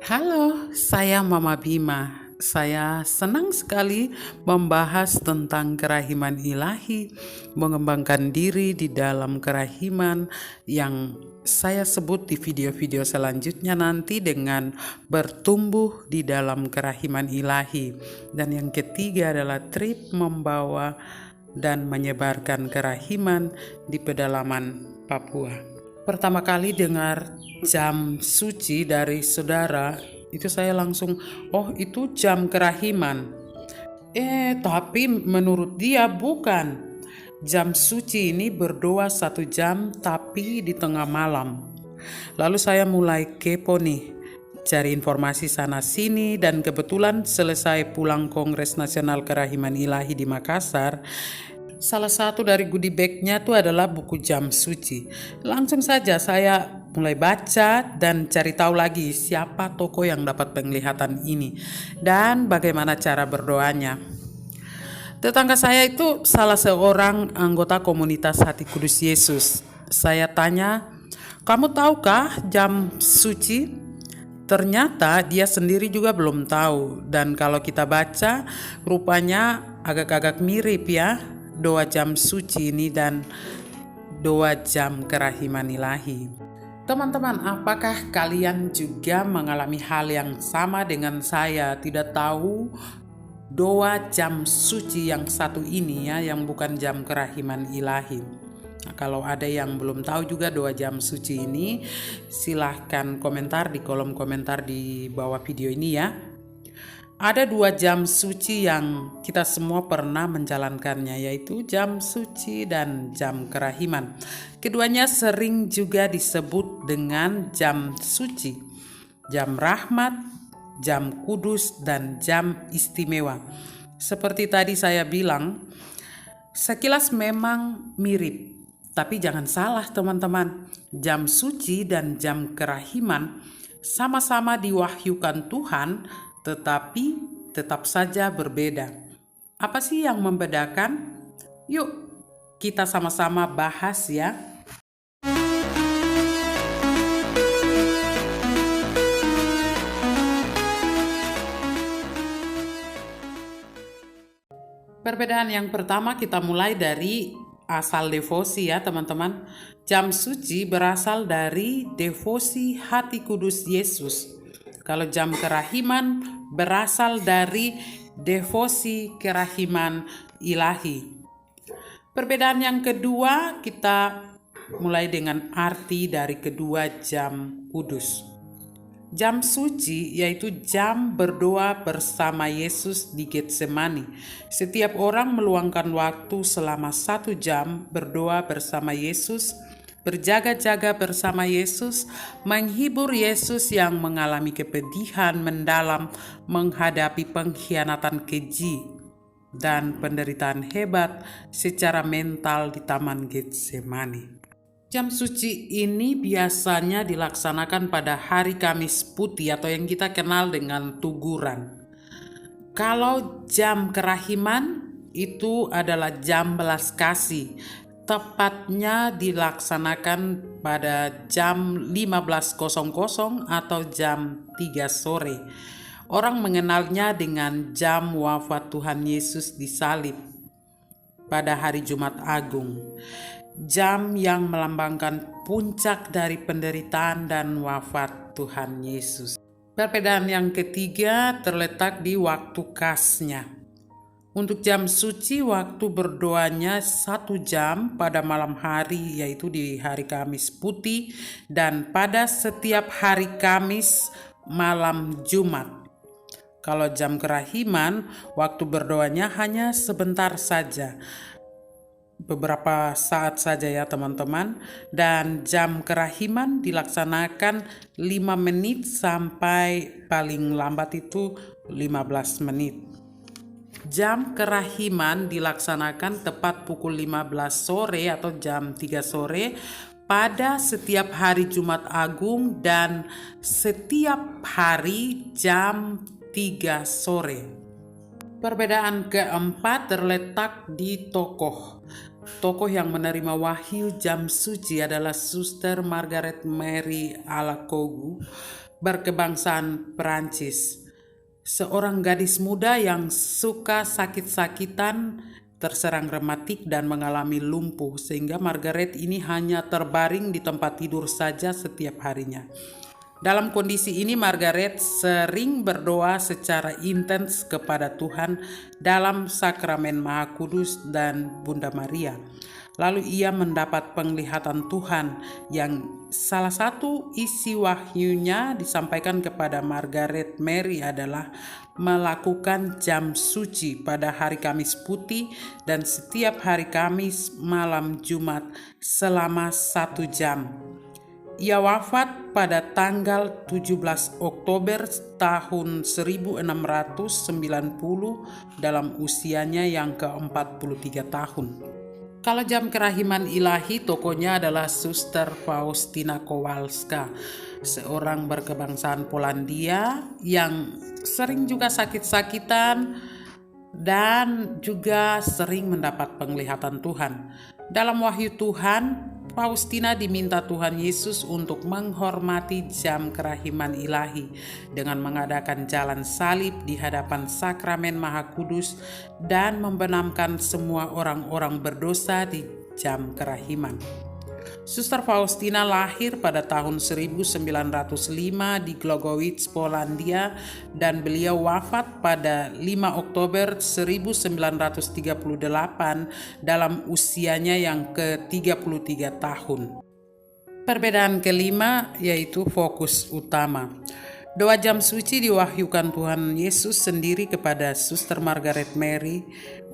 Halo, saya Mama Bima. Saya senang sekali membahas tentang kerahiman ilahi, mengembangkan diri di dalam kerahiman yang saya sebut di video-video selanjutnya nanti dengan bertumbuh di dalam kerahiman ilahi. Dan yang ketiga adalah trip membawa dan menyebarkan kerahiman di pedalaman Papua. Pertama kali dengar jam suci dari saudara, itu saya langsung, oh itu jam kerahiman. Tapi menurut dia bukan. Jam suci ini berdoa 1 jam tapi di tengah malam. Lalu saya mulai kepo nih, cari informasi sana sini dan kebetulan selesai pulang Kongres Nasional Kerahiman Ilahi di Makassar. Salah satu dari goodie bag-nya itu adalah buku jam suci. Langsung saja saya mulai baca dan cari tahu lagi siapa tokoh yang dapat penglihatan ini dan bagaimana cara berdoanya. Tetangga saya itu salah seorang anggota komunitas Hati Kudus Yesus. Saya tanya, kamu tahukah jam suci? Ternyata dia sendiri juga belum tahu. Dan kalau kita baca, rupanya agak-agak mirip ya, doa jam suci ini dan doa jam kerahiman ilahi. Teman-teman, apakah kalian juga mengalami hal yang sama dengan saya? Tidak tahu doa jam suci yang satu ini ya, yang bukan jam kerahiman ilahi. Nah, kalau ada yang belum tahu juga doa jam suci ini, silahkan komentar di kolom komentar di bawah video ini ya. Ada 2 jam suci yang kita semua pernah menjalankannya, yaitu jam suci dan jam kerahiman. Keduanya sering juga disebut dengan jam suci, jam rahmat, jam kudus, dan jam istimewa. Seperti tadi saya bilang, sekilas memang mirip, tapi jangan salah teman-teman, jam suci dan jam kerahiman sama-sama diwahyukan Tuhan, tetapi tetap saja berbeda. Apa sih yang membedakan? Yuk, kita sama-sama bahas ya. Perbedaan yang pertama kita mulai dari asal devosi ya teman-teman. Jam suci berasal dari devosi Hati Kudus Yesus. Kalau jam kerahiman berasal dari devosi kerahiman ilahi. Perbedaan yang kedua kita mulai dengan arti dari kedua jam kudus. Jam suci yaitu jam berdoa bersama Yesus di Getsemani. Setiap orang meluangkan waktu selama 1 jam berdoa bersama Yesus, berjaga-jaga bersama Yesus, menghibur Yesus yang mengalami kepedihan mendalam menghadapi pengkhianatan keji dan penderitaan hebat secara mental di Taman Getsemani. Jam suci ini biasanya dilaksanakan pada hari Kamis Putih atau yang kita kenal dengan Tuguran. Kalau jam kerahiman itu adalah jam belas kasih. Tepatnya dilaksanakan pada jam 15.00 atau jam 3 sore. Orang mengenalnya dengan jam wafat Tuhan Yesus di salib pada hari Jumat Agung. Jam yang melambangkan puncak dari penderitaan dan wafat Tuhan Yesus. Perbedaan yang ketiga terletak di waktu khasnya. Untuk jam suci, waktu berdoanya 1 jam pada malam hari, yaitu di hari Kamis Putih, dan pada setiap hari Kamis malam Jumat. Kalau jam kerahiman, waktu berdoanya hanya sebentar saja, beberapa saat saja ya teman-teman. Dan jam kerahiman dilaksanakan 5 menit sampai paling lambat itu 15 menit. Jam kerahiman dilaksanakan tepat pukul 15 sore atau jam 3 sore pada setiap hari Jumat Agung dan setiap hari jam 3 sore. Perbedaan keempat terletak di tokoh. Tokoh yang menerima wahyu jam suci adalah Suster Margaret Mary Alacogu. berkebangsaan Perancis. Seorang gadis muda yang suka sakit-sakitan, terserang rematik dan mengalami lumpuh, sehingga Margaret ini hanya terbaring di tempat tidur saja setiap harinya. Dalam kondisi ini, Margaret sering berdoa secara intens kepada Tuhan dalam sakramen Maha Kudus dan Bunda Maria. Lalu ia mendapat penglihatan Tuhan yang salah satu isi wahyunya disampaikan kepada Margaret Mary adalah melakukan jam suci pada hari Kamis Putih dan setiap hari Kamis malam Jumat selama 1 jam. Ia wafat pada tanggal 17 Oktober tahun 1690 dalam usianya yang ke-43 tahun. Kalau jam kerahiman ilahi, tokohnya adalah Suster Faustina Kowalska, seorang berkebangsaan Polandia yang sering juga sakit-sakitan dan juga sering mendapat penglihatan Tuhan. Dalam wahyu Tuhan, Faustina diminta Tuhan Yesus untuk menghormati jam kerahiman ilahi dengan mengadakan jalan salib di hadapan sakramen Maha Kudus dan membenamkan semua orang-orang berdosa di jam kerahiman. Suster Faustina lahir pada tahun 1905 di Głogowicz, Polandia, dan beliau wafat pada 5 Oktober 1938 dalam usianya yang ke-33 tahun. Perbedaan kelima yaitu fokus utama. Doa jam suci diwahyukan Tuhan Yesus sendiri kepada Suster Margaret Mary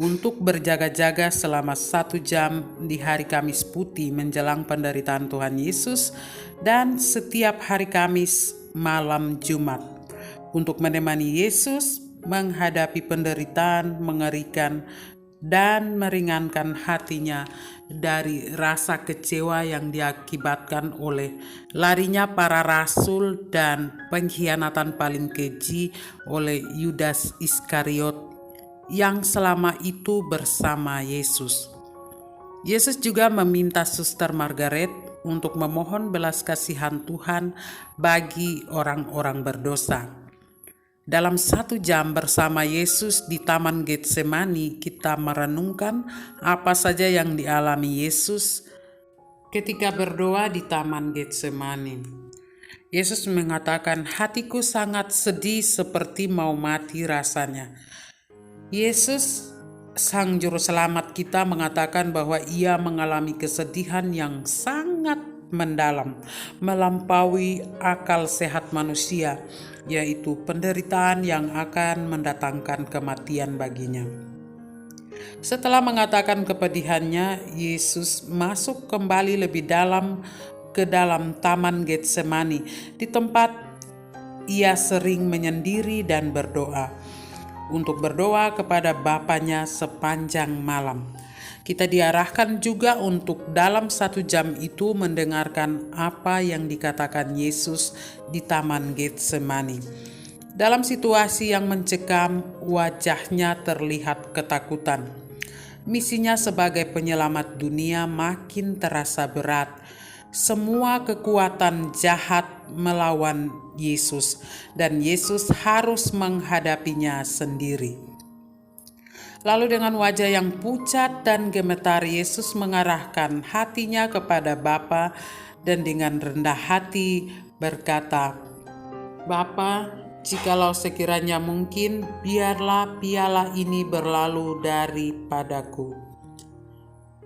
untuk berjaga-jaga selama 1 jam di hari Kamis Putih menjelang penderitaan Tuhan Yesus dan setiap hari Kamis malam Jumat untuk menemani Yesus menghadapi penderitaan mengerikan dan meringankan hatinya dari rasa kecewa yang diakibatkan oleh larinya para rasul dan pengkhianatan paling keji oleh Yudas Iskariot yang selama itu bersama Yesus. Yesus juga meminta Suster Margaret untuk memohon belas kasihan Tuhan bagi orang-orang berdosa. Dalam 1 jam bersama Yesus di Taman Getsemani, kita merenungkan apa saja yang dialami Yesus ketika berdoa di Taman Getsemani. Yesus mengatakan, "Hatiku sangat sedih seperti mau mati rasanya." Yesus, Sang Juru Selamat kita, mengatakan bahwa ia mengalami kesedihan yang sangat mendalam, melampaui akal sehat manusia, yaitu penderitaan yang akan mendatangkan kematian baginya. Setelah mengatakan kepedihannya, Yesus masuk kembali lebih dalam ke dalam Taman Getsemani, di tempat ia sering menyendiri dan berdoa, untuk berdoa kepada Bapanya sepanjang malam. Kita diarahkan juga untuk dalam 1 jam itu mendengarkan apa yang dikatakan Yesus di Taman Getsemani. Dalam situasi yang mencekam, wajahnya terlihat ketakutan. Misinya sebagai penyelamat dunia makin terasa berat. Semua kekuatan jahat melawan Yesus, dan Yesus harus menghadapinya sendiri. Lalu dengan wajah yang pucat dan gemetar, Yesus mengarahkan hatinya kepada Bapa dan dengan rendah hati berkata, "Bapa, jikalau sekiranya mungkin, biarlah piala ini berlalu daripadaku."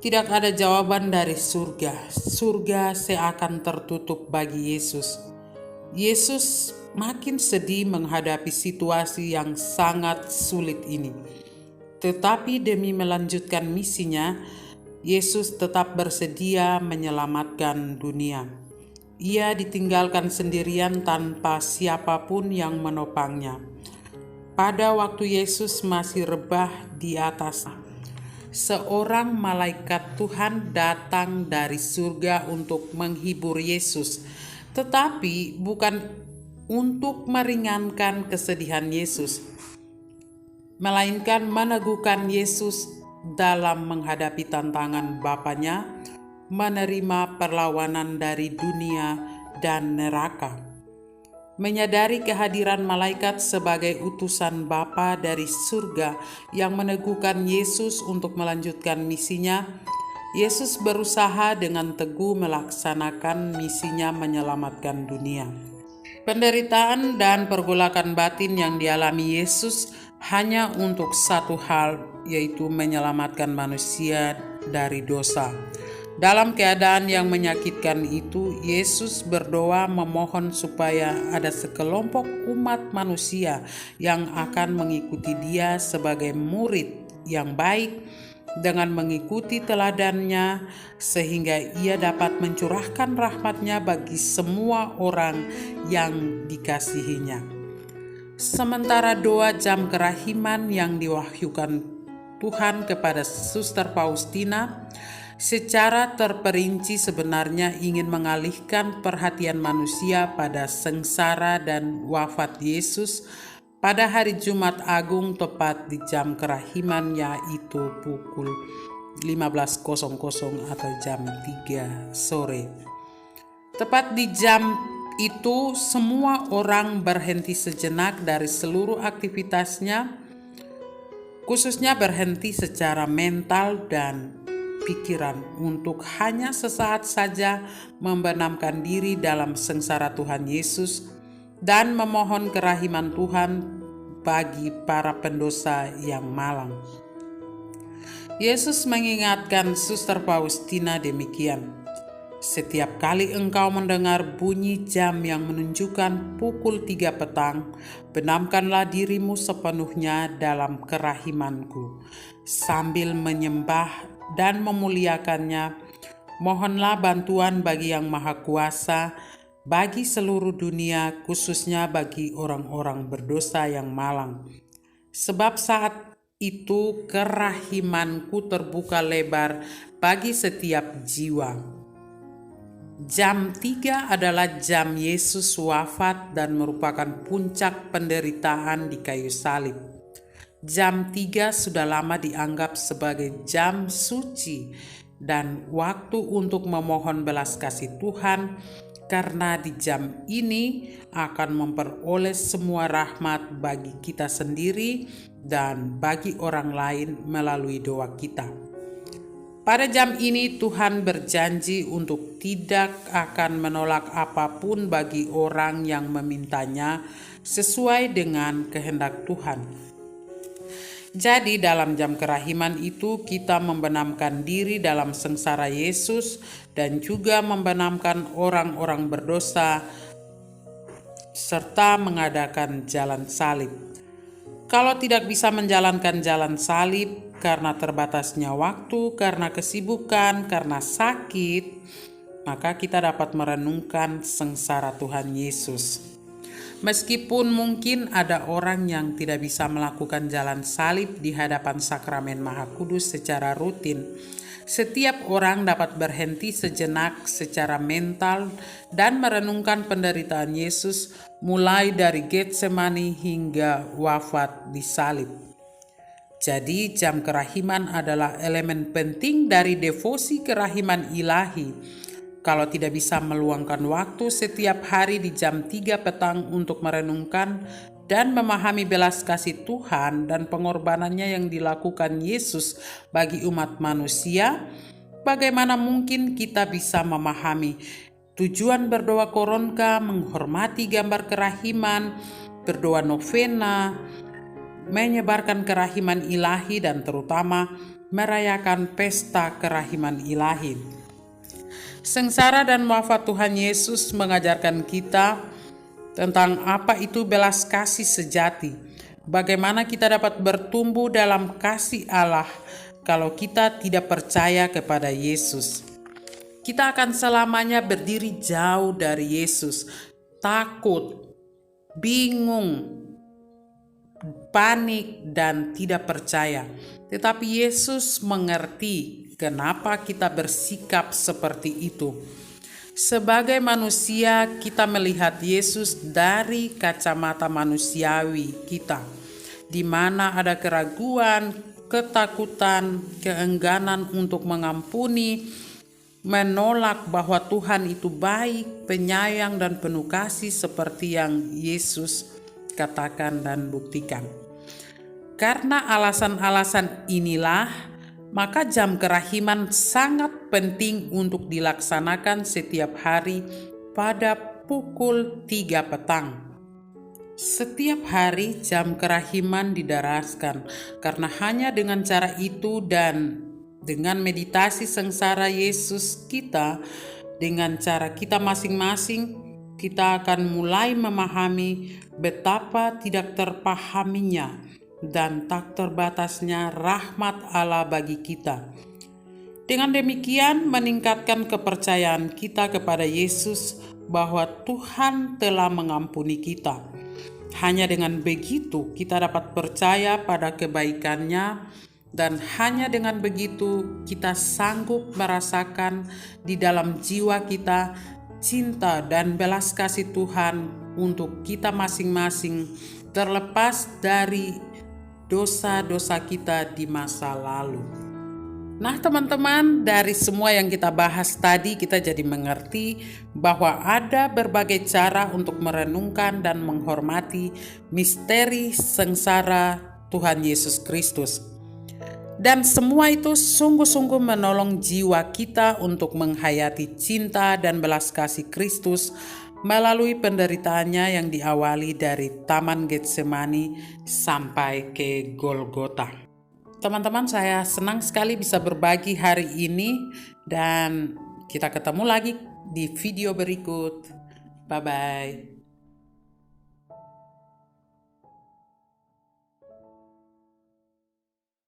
Tidak ada jawaban dari surga. Surga seakan tertutup bagi Yesus. Yesus makin sedih menghadapi situasi yang sangat sulit ini. Tetapi demi melanjutkan misinya, Yesus tetap bersedia menyelamatkan dunia. Ia ditinggalkan sendirian tanpa siapapun yang menopangnya. Pada waktu Yesus masih rebah di atas, seorang malaikat Tuhan datang dari surga untuk menghibur Yesus, tetapi bukan untuk meringankan kesedihan Yesus, melainkan meneguhkan Yesus dalam menghadapi tantangan Bapanya, menerima perlawanan dari dunia dan neraka. menyadari kehadiran malaikat sebagai utusan Bapa dari surga yang meneguhkan Yesus untuk melanjutkan misinya, Yesus berusaha dengan teguh melaksanakan misinya menyelamatkan dunia. Penderitaan dan pergolakan batin yang dialami Yesus hanya untuk satu hal, yaitu menyelamatkan manusia dari dosa. Dalam keadaan yang menyakitkan itu, Yesus berdoa memohon supaya ada sekelompok umat manusia yang akan mengikuti Dia sebagai murid yang baik dengan mengikuti teladannya, sehingga Ia dapat mencurahkan rahmat-Nya bagi semua orang yang dikasihinya. Sementara doa jam kerahiman yang diwahyukan Tuhan kepada Suster Faustina secara terperinci sebenarnya ingin mengalihkan perhatian manusia pada sengsara dan wafat Yesus pada hari Jumat Agung tepat di jam kerahiman, yaitu pukul 15.00 atau jam 3 sore. Tepat di jam itu semua orang berhenti sejenak dari seluruh aktivitasnya, khususnya berhenti secara mental dan pikiran untuk hanya sesaat saja membenamkan diri dalam sengsara Tuhan Yesus dan memohon kerahiman Tuhan bagi para pendosa yang malang. Yesus mengingatkan Suster Faustina demikian, "Setiap kali engkau mendengar bunyi jam yang menunjukkan pukul 3 petang, benamkanlah dirimu sepenuhnya dalam kerahimanku. Sambil menyembah dan memuliakannya, mohonlah bantuan bagi Yang Maha Kuasa, bagi seluruh dunia, khususnya bagi orang-orang berdosa yang malang. Sebab saat itu kerahimanku terbuka lebar bagi setiap jiwa." Jam 3 adalah jam Yesus wafat dan merupakan puncak penderitaan di kayu salib. Jam 3 sudah lama dianggap sebagai jam suci dan waktu untuk memohon belas kasih Tuhan, karena di jam ini akan memperoleh semua rahmat bagi kita sendiri dan bagi orang lain melalui doa kita. Pada jam ini Tuhan berjanji untuk tidak akan menolak apapun bagi orang yang memintanya sesuai dengan kehendak Tuhan. Jadi dalam jam kerahiman itu kita membenamkan diri dalam sengsara Yesus dan juga membenamkan orang-orang berdosa serta mengadakan jalan salib. Kalau tidak bisa menjalankan jalan salib karena terbatasnya waktu, karena kesibukan, karena sakit, maka kita dapat merenungkan sengsara Tuhan Yesus. Meskipun mungkin ada orang yang tidak bisa melakukan jalan salib di hadapan sakramen Maha Kudus secara rutin, setiap orang dapat berhenti sejenak secara mental dan merenungkan penderitaan Yesus mulai dari Getsemani hingga wafat di salib. Jadi jam kerahiman adalah elemen penting dari devosi kerahiman ilahi. Kalau tidak bisa meluangkan waktu setiap hari di jam 3 petang untuk merenungkan dan memahami belas kasih Tuhan dan pengorbanannya yang dilakukan Yesus bagi umat manusia, bagaimana mungkin kita bisa memahami tujuan berdoa koronka, menghormati gambar kerahiman, berdoa novena, menyebarkan kerahiman ilahi, dan terutama merayakan pesta kerahiman ilahi. Sengsara dan wafat Tuhan Yesus mengajarkan kita tentang apa itu belas kasih sejati. Bagaimana kita dapat bertumbuh dalam kasih Allah kalau kita tidak percaya kepada Yesus. Kita akan selamanya berdiri jauh dari Yesus, takut, bingung, panik, dan tidak percaya. Tetapi Yesus mengerti kenapa kita bersikap seperti itu. Sebagai manusia, kita melihat Yesus dari kacamata manusiawi kita, di mana ada keraguan, ketakutan, keengganan untuk mengampuni, menolak bahwa Tuhan itu baik, penyayang, dan penuh kasih seperti yang Yesus katakan dan buktikan. Karena alasan-alasan inilah, maka jam kerahiman sangat penting untuk dilaksanakan setiap hari pada pukul 3 petang. Setiap hari jam kerahiman didaraskan, karena hanya dengan cara itu dan dengan meditasi sengsara Yesus kita, dengan cara kita masing-masing, kita akan mulai memahami betapa tidak terpahaminya dan tak terbatasnya rahmat Allah bagi kita. Dengan demikian meningkatkan kepercayaan kita kepada Yesus bahwa Tuhan telah mengampuni kita. Hanya dengan begitu kita dapat percaya pada kebaikan-Nya, dan hanya dengan begitu kita sanggup merasakan di dalam jiwa kita cinta dan belas kasih Tuhan untuk kita masing-masing, terlepas dari dosa-dosa kita di masa lalu. Nah teman-teman, dari semua yang kita bahas tadi, kita jadi mengerti bahwa ada berbagai cara untuk merenungkan dan menghormati misteri sengsara Tuhan Yesus Kristus. Dan semua itu sungguh-sungguh menolong jiwa kita untuk menghayati cinta dan belas kasih Kristus melalui penderitaannya yang diawali dari Taman Getsemani sampai ke Golgota. Teman-teman, saya senang sekali bisa berbagi hari ini, dan kita ketemu lagi di video berikut. Bye-bye.